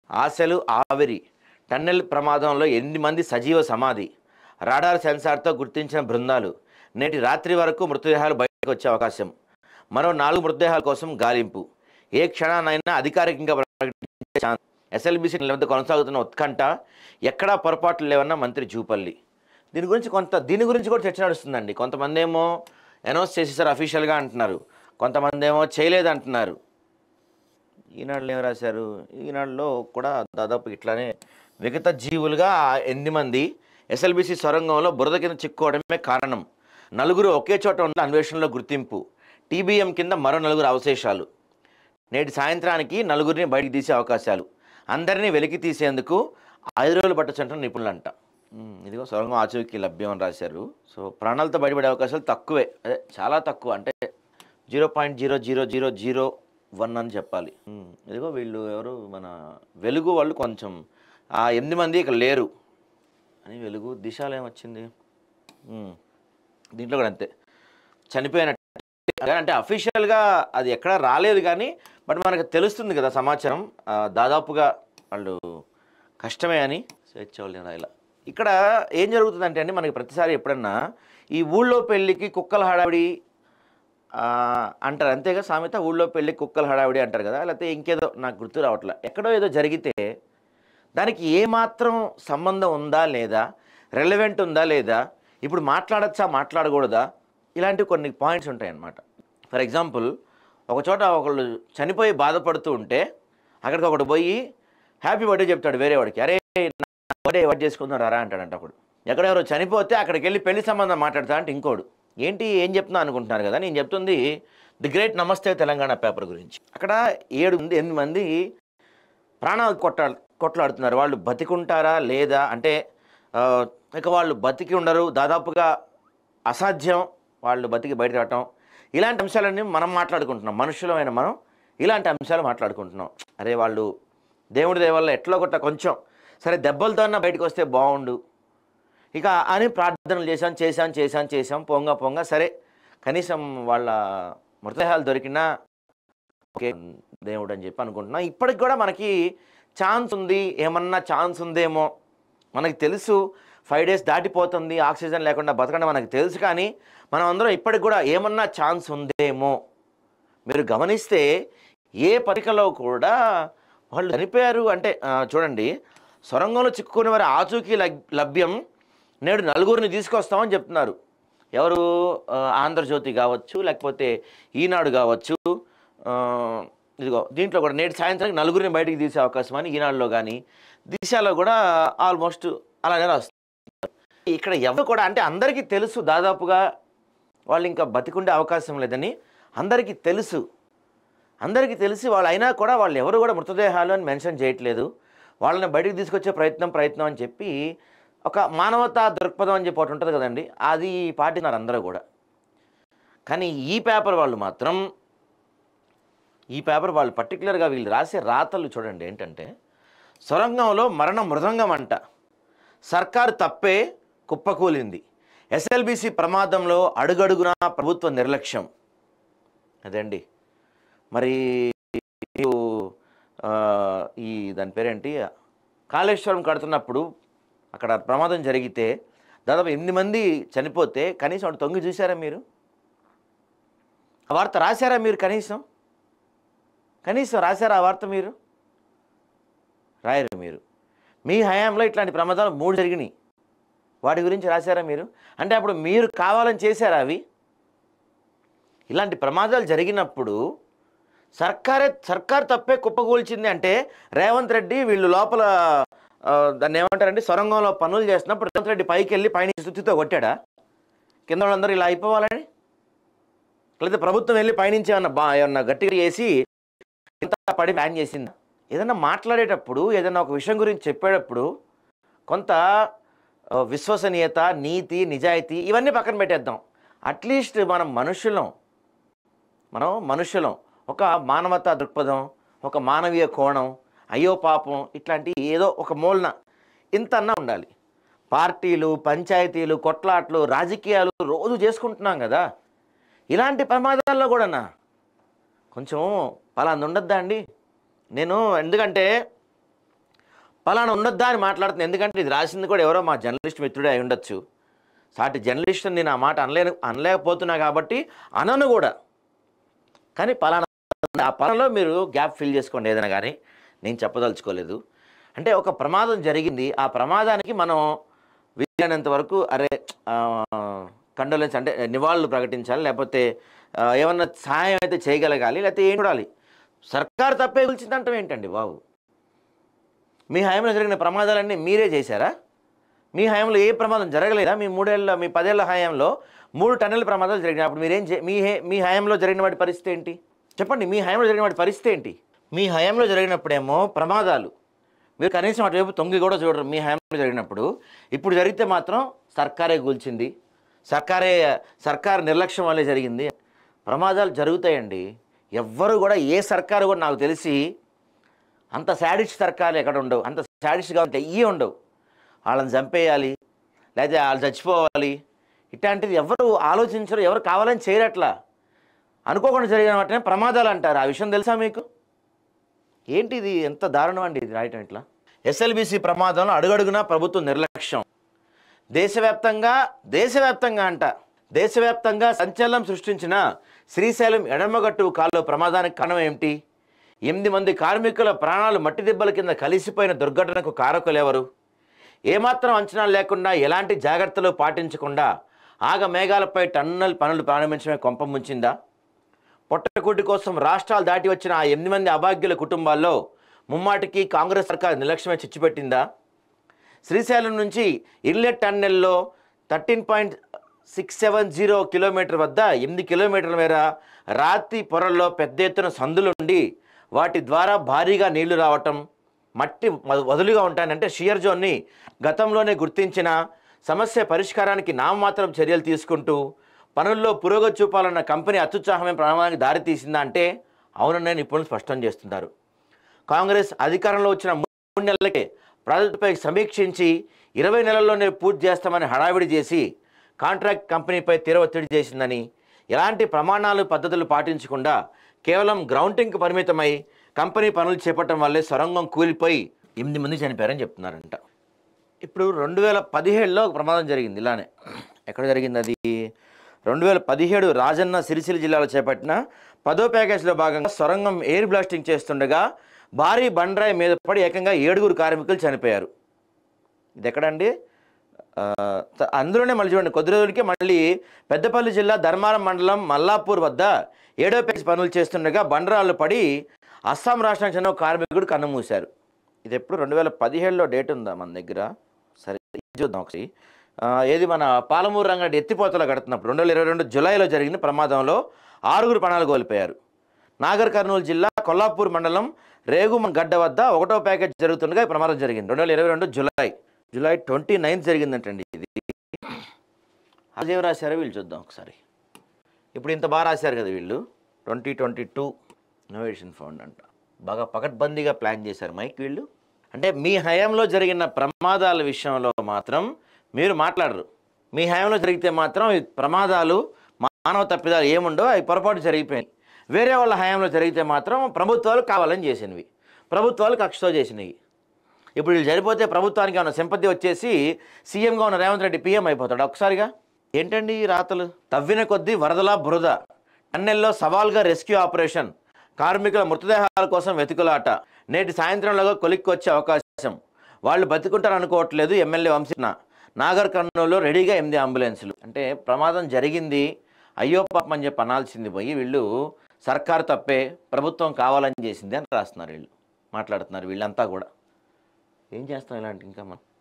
ఆశలు ఆవిరి, టన్నెల్ ప్రమాదంలో 8 మంది సజీవ సమాధి, రాడార్ సెన్సార్తో గుర్తించిన బృందాలు, నేటి రాత్రి వరకు మృతదేహాలు బయటకు వచ్చే అవకాశం, మరో 4 మృతదేహాల కోసం గాలింపు, ఏ క్షణానైనా అధికారికంగా ప్రకటించే ఛాన్స్, ఎస్ఎల్బీసీ నిలవద్ద కొనసాగుతున్న ఉత్కంఠ, ఎక్కడా పొరపాట్లు లేవన్న మంత్రి జూపల్లి. దీని గురించి కూడా చర్చ నడుస్తుందండి. కొంతమంది ఏమో అనౌన్స్ చేసేసారు అఫీషియల్గా అంటున్నారు, కొంతమంది ఏమో చేయలేదు అంటున్నారు. ఈనాడులో ఏం రాశారు? ఈనాడులో కూడా దాదాపు ఇట్లానే విగత జీవులుగా 8 మంది ఎస్ఎల్బీసీ సొరంగంలో బురద కింద చిక్కుకోవడమే కారణం, 4 ఒకే చోట ఉన్న అన్వేషణలో గుర్తింపు, టీబీఎం కింద మరో 4 అవశేషాలు, నేటి సాయంత్రానికి 4 బయటికి తీసే అవకాశాలు, అందరినీ వెలికి తీసేందుకు 5 రోజులు పట్టొచ్చంటారు నిపుణులంట. ఇదిగో సొరంగం ఆచూకీ లభ్యం అని రాశారు. సో ప్రాణాలతో బయటపడే అవకాశాలు తక్కువే, అదే చాలా తక్కువ, అంటే 0.00001 అని చెప్పాలి. ఇదిగో వీళ్ళు ఎవరు, మన వెలుగు వాళ్ళు కొంచెం ఆ 8 మంది ఇక్కడ లేరు అని వెలుగు దిశలో ఏమొచ్చింది, దీంట్లో కూడా అంతే చనిపోయినట్టు, అంటే అఫీషియల్గా అది ఎక్కడ రాలేదు కానీ బట్ మనకు తెలుస్తుంది కదా సమాచారం, దాదాపుగా వాళ్ళు కష్టమే అని స్వేచ్ఛ వాళ్ళు ఇలా. ఇక్కడ ఏం జరుగుతుందంటే అండి, మనకి ప్రతిసారి ఎప్పుడన్నా ఈ ఊళ్ళో పెళ్ళికి కుక్కల హడావిడి అంటారు, అంతేగా సామెత, ఊళ్ళో పెళ్ళి కుక్కల హడావిడి అంటారు కదా, లేకపోతే ఇంకేదో నాకు గుర్తు రావట్లే, ఎక్కడో ఏదో జరిగితే దానికి ఏమాత్రం సంబంధం ఉందా లేదా, రెలవెంట్ ఉందా లేదా, ఇప్పుడు మాట్లాడచ్చా మాట్లాడకూడదా, ఇలాంటి కొన్ని పాయింట్స్ ఉంటాయి అన్నమాట. ఫర్ ఎగ్జాంపుల్, ఒక చోట ఒకళ్ళు చనిపోయి బాధపడుతూ ఉంటే అక్కడికి ఒకటి పోయి హ్యాపీ బర్త్డే చెప్తాడు వేరే వాడికి, అరే బర్త్డే వాడు చేసుకుందాం రా అంటాడంట. అప్పుడు ఎక్కడెవరో చనిపోతే అక్కడికి వెళ్ళి పెళ్లి సంబంధం మాట్లాడతా అంటే ఇంకోడు ఏంటి ఏం చెప్తున్నా అనుకుంటున్నారు కదా, నేను చెప్తుంది ది గ్రేట్ నమస్తే తెలంగాణ పేపర్ గురించి. అక్కడ 8 మంది ప్రాణాలు కొట్లాడుతున్నారు, వాళ్ళు బతికుంటారా లేదా అంటే ఇక వాళ్ళు బతికి ఉండరు, దాదాపుగా అసాధ్యం వాళ్ళు బతికి బయట రావటం, ఇలాంటి అంశాలన్నీ మనం మాట్లాడుకుంటున్నాం, మనుషులమైన మనం ఇలాంటి అంశాలు మాట్లాడుకుంటున్నాం. అరే వాళ్ళు దేవుడి దయ వల్ల ఎట్లా కొట్ట కొంచెం సరే దెబ్బలతో బయటకు వస్తే బాగుండు ఇక అని ప్రార్థనలు చేశాం పొంగ సరే కనీసం వాళ్ళ మృతదేహాలు దొరికినా ఓకే దేవుడు అని చెప్పి అనుకుంటున్నాం. ఇప్పటికి కూడా మనకి ఛాన్స్ ఉంది, ఏమన్నా ఛాన్స్ ఉందేమో మనకి తెలుసు, 5 days దాటిపోతుంది ఆక్సిజన్ లేకుండా బతకడం మనకు తెలుసు, కానీ మనం అందరం ఇప్పటికి కూడా ఏమన్నా ఛాన్స్ ఉందేమో. మీరు గమనిస్తే ఏ పత్రికలో కూడా వాళ్ళు చనిపోయారు అంటే చూడండి, సొరంగంలో చిక్కుకునే వారి ఆచూకీ లభ్యం, నేడు 4 తీసుకొస్తామని చెప్తున్నారు. ఎవరు, ఆంధ్రజ్యోతి కావచ్చు, లేకపోతే ఈనాడు కావచ్చు, ఇదిగో దీంట్లో కూడా నేటి సాయంత్రానికి 4 బయటికి తీసే అవకాశం అని ఈనాడులో కానీ దిశలో కూడా ఆల్మోస్ట్ అలానే రాస్తారు. ఇక్కడ ఎవరు కూడా అంటే అందరికీ తెలుసు దాదాపుగా వాళ్ళు ఇంకా బతికుండే అవకాశం లేదని అందరికీ తెలుసు, వాళ్ళు అయినా కూడా వాళ్ళు ఎవరు కూడా మృతదేహాలు అని మెన్షన్ చేయట్లేదు, వాళ్ళని బయటికి తీసుకొచ్చే ప్రయత్నం అని చెప్పి ఒక మానవతా దృక్పథం అని చెప్పి ఒకటి ఉంటుంది కదండి, అది పాటిస్తున్నారు అందరూ కూడా. కానీ ఈ పేపర్ వాళ్ళు పర్టికులర్గా వీళ్ళు రాసే రాతలు చూడండి ఏంటంటే, సొరంగంలో మరణ మృదంగం అంట, సర్కారు తప్పే కుప్పకూలింది, ఎస్ఎల్బీసీ ప్రమాదంలో అడుగడుగునా ప్రభుత్వ నిర్లక్ష్యం. అదండి మరి ఈ దాని పేరేంటి, కాళేశ్వరం కడుతున్నప్పుడు అక్కడ ప్రమాదం జరిగితే దాదాపు 8 మంది చనిపోతే కనీసం అటు తొంగి చూసారా మీరు? ఆ వార్త రాశారా మీరు? కనీసం రాశారా ఆ వార్త? మీరు రాయరు. మీరు మీ హయాంలో ఇట్లాంటి ప్రమాదాలు 3 జరిగినాయి, వాటి గురించి రాశారా మీరు? అంటే అప్పుడు మీరు కావాలని చేశారా అవి? ఇలాంటి ప్రమాదాలు జరిగినప్పుడు సర్కార్ తప్పే కుప్పకూల్చింది అంటే రేవంత్ రెడ్డి వీళ్ళు లోపల దాన్ని ఏమంటారండి, సొరంగంలో పనులు చేస్తున్నప్పుడు రేవంత్ రెడ్డి పైకి వెళ్ళి పైన సుత్తితో కొట్టాడా కింద వాళ్ళందరూ ఇలా అయిపోవాలని? లేదా ప్రభుత్వం వెళ్ళి పైనుంచి ఏమన్నా గట్టిగా చేసి ఇంత పడి ప్లాన్ చేసిందా? ఏదన్నా మాట్లాడేటప్పుడు, ఏదన్నా ఒక విషయం గురించి చెప్పేటప్పుడు కొంత విశ్వసనీయత, నీతి, నిజాయితీ ఇవన్నీ పక్కన పెట్టేద్దాం. అట్లీస్ట్ మనం మనుషులం, ఒక మానవతా దృక్పథం, ఒక మానవీయ కోణం, అయ్యో పాపం ఇట్లాంటి ఏదో ఒక మూలన ఇంతన్నా ఉండాలి. పార్టీలు, పంచాయతీలు, కొట్లాట్లు, రాజకీయాలు రోజు చేసుకుంటున్నాం కదా, ఇలాంటి ప్రమాదాల్లో కూడానా కొంచెం పలాంది ఉండద్దా అండి? ఎందుకంటే పలానా ఉండొద్దా అని మాట్లాడుతుంది. ఎందుకంటే ఇది రాసింది కూడా ఎవరో మా జర్నలిస్ట్ మిత్రుడే అయి ఉండొచ్చు. సాటి జర్నలిస్ట్ నేను ఆ మాట అనలేకపోతున్నా కాబట్టి అనను కూడా. కానీ పలానా ఆ పనంలో మీరు గ్యాప్ ఫిల్ చేసుకోండి ఏదైనా కానీ, నేను చెప్పదలుచుకోలేదు. అంటే ఒక ప్రమాదం జరిగింది, ఆ ప్రమాదానికి మనం వీలైనంత వరకు కండోలెన్స్ అంటే నివాళులు ప్రకటించాలి, లేకపోతే ఏమన్నా సహాయం అయితే చేయగలగాలి, లేకపోతే ఏం చూడాలి. సర్కారు తప్పే కూల్చిందంటాం ఏంటండి బాబు? మీ హయాంలో జరిగిన ప్రమాదాలన్నీ మీరే చేశారా? మీ హయాంలో ఏ ప్రమాదం జరగలేదా? మీ 10 ఏళ్ల హయాంలో 3 టన్నుల ప్రమాదాలు జరిగినాయి. అప్పుడు మీరేం మీ హయాంలో జరిగిన వాటి పరిస్థితి ఏంటి చెప్పండి? మీ హయాంలో జరిగిన వాటి పరిస్థితి ఏంటి? మీ హయాంలో జరిగినప్పుడేమో ప్రమాదాలు మీరు కనీసం అటువైపు తొంగి కూడా చూడరు. మీ హయాంలో జరిగినప్పుడు ఇప్పుడు జరిగితే మాత్రం సర్కారే కూల్చింది, సర్కారు నిర్లక్ష్యం వల్లే జరిగింది. ప్రమాదాలు జరుగుతాయండి. ఎవ్వరు కూడా ఏ సర్కారు కూడా నాకు తెలిసి అంత శాడిస్ట్ సర్కార్లు ఎక్కడ ఉండవు, అంత శాడిస్ట్గా ఉంటే ఇవి ఉండవు. వాళ్ళని చంపేయాలి, లేకపోతే వాళ్ళు చచ్చిపోవాలి, ఇట్లాంటిది ఎవరు ఆలోచించరు, ఎవరు కావాలని చేయరట్లా. అనుకోకుండా జరిగిన వాటినే ప్రమాదాలు అంటారు. ఆ విషయం తెలుసా మీకు? ఏంటిది? ఎంత దారుణం అండి ఇది రాయటం ఇట్లా. ఎస్ఎల్బిసి ప్రమాదంలో అడుగడుగునా ప్రభుత్వం నిర్లక్ష్యం. దేశవ్యాప్తంగా సంచలనం సృష్టించిన శ్రీశైలం ఎడమగట్టు కాలువ ప్రమాదానికి కారణం ఏమిటి? 8 మంది కార్మికుల ప్రాణాలు మట్టి దెబ్బల కింద కలిసిపోయిన దుర్ఘటనకు కారకులెవరు? ఏమాత్రం అంచనా లేకుండా, ఎలాంటి జాగ్రత్తలు పాటించకుండా ఆగమేఘాలపై టన్నల్ పనులు ప్రారంభించడమే కొంప ముంచిందా? పొట్టకూటి కోసం రాష్ట్రాలు దాటి వచ్చిన ఆ 8 మంది అభాగ్యుల కుటుంబాల్లో ముమ్మాటికి కాంగ్రెస్ సర్కార్ నిర్లక్ష్యమే చిచ్చుపెట్టిందా? శ్రీశైలం నుంచి ఇన్లెట్ టన్నెల్లో 13.670 కిలోమీటర్ వద్ద 8 కిలోమీటర్ల మేర రాతి పొరల్లో పెద్ద ఎత్తున సందులుండి వాటి ద్వారా భారీగా నీళ్లు రావటం, మట్టి వదులుగా ఉంటాయంటే షియర్ జోన్ని గతంలోనే గుర్తించిన సమస్య పరిష్కారానికి నామమాత్రం చర్యలు తీసుకుంటూ పనుల్లో పురోగతి చూపాలన్న కంపెనీ అత్యుత్సాహమే ప్రమాదానికి దారితీసిందా అంటే అవుననే నిపుణులు స్పష్టం చేస్తున్నారు. కాంగ్రెస్ అధికారంలో వచ్చిన 3 నెలలకే ప్రాజెక్టుపై సమీక్షించి 20 నెలల్లోనే పూర్తి చేస్తామని హడావిడి చేసి కాంట్రాక్ట్ కంపెనీపై తీవ్ర ఒత్తిడి చేసిందని, ఎలాంటి ప్రమాణాలు పద్ధతులు పాటించకుండా కేవలం గ్రౌండింగ్కి పరిమితమై కంపెనీ పనులు చేపట్టడం వల్లే సొరంగం కూలిపోయి 8 మంది చనిపోయారని చెప్తున్నారంట. ఇప్పుడు 2017లో ఒక ప్రమాదం జరిగింది ఇలానే. ఎక్కడ జరిగింది అది? 2017 రాజన్న సిరిసిల్ల జిల్లాలో చేపట్టిన 10వ ప్యాకేజీలో భాగంగా సొరంగం ఎయిర్ బ్లాస్టింగ్ చేస్తుండగా భారీ బండరాయి మీద పడి ఏకంగా 7 కార్మికులు చనిపోయారు. ఇది ఎక్కడండి? అందులోనే మళ్ళీ చూడండి, కొద్ది రోజులకే మళ్ళీ పెద్దపల్లి జిల్లా ధర్మారం మండలం మల్లాపూర్ వద్ద 7వ ప్యాకేజీ పనులు చేస్తుండగా బండరాళ్ళు పడి అస్సాం రాష్ట్రానికి చెందిన కార్మికుడు కన్నుమూశారు. ఇది ఎప్పుడు? 2017లో డేట్ ఉందా మన దగ్గర? సరే చూద్దాం ఒకసారి. ఏది మన పాలమూరు రంగడి ఎత్తిపోతలో కడుతున్నప్పుడు 2022 జూలైలో జరిగిన ప్రమాదంలో 6 ప్రాణాలు కోల్పోయారు. నాగర్ కర్నూలు జిల్లా కొల్లాపూర్ మండలం రేగుమగడ్డ వద్ద 1వ ప్యాకేజ్ జరుగుతుండగా ఈ ప్రమాదం జరిగింది. 2022 జూలై 29 జరిగిందంటండి. ఇది అదేం రాశారో వీళ్ళు చూద్దాం ఒకసారి. ఇప్పుడు ఇంత బాగా రాశారు కదా వీళ్ళు. 2022 ఇన్నోవేషన్ ఫండ్ అంట. బాగా పకడ్బందీగా ప్లాన్ చేశారు మైక్ వీళ్ళు. అంటే మీ హయాంలో జరిగిన ప్రమాదాల విషయంలో మాత్రం మీరు మాట్లాడరు. మీ హయాంలో జరిగితే మాత్రం ఈ ప్రమాదాలు మానవ తప్పిదాలు ఏముండవు, అవి పొరపాటు జరిగిపోయినాయి. వేరే వాళ్ళ హయాంలో జరిగితే మాత్రం ప్రభుత్వాలు కావాలని చేసినవి, ప్రభుత్వాలు కక్షతో చేసినవి. ఇప్పుడు వీళ్ళు చనిపోతే ప్రభుత్వానికి ఏమైనా సింపతి వచ్చేసి సీఎంగా ఉన్న రేవంత్ రెడ్డి పీఎం అయిపోతాడు ఒకసారిగా. ఏంటండి ఈ రాతలు? తవ్విన కొద్దీ వరదలా బురద, టన్నెల్లో సవాల్గా రెస్క్యూ ఆపరేషన్, కార్మికుల మృతదేహాల కోసం వెతుకులాట, నేటి సాయంత్రంలోగా కొలిక్కొచ్చే అవకాశం, వాళ్ళు బతుకుంటారు అనుకోవట్లేదు ఎమ్మెల్యే వంశీన, నాగర్ కర్నూలులో రెడీగా 8 అంబులెన్సులు. అంటే ప్రమాదం జరిగింది, అయ్యో పాపం అని చెప్పి అనాల్సింది పోయి వీళ్ళు సర్కారు తప్పే, ప్రభుత్వం కావాలని చేసింది అని రాస్తున్నారు వీళ్ళు, మాట్లాడుతున్నారు వీళ్ళంతా కూడా. ఏం చేస్తాం ఇలాంటి ఇంకా మనం.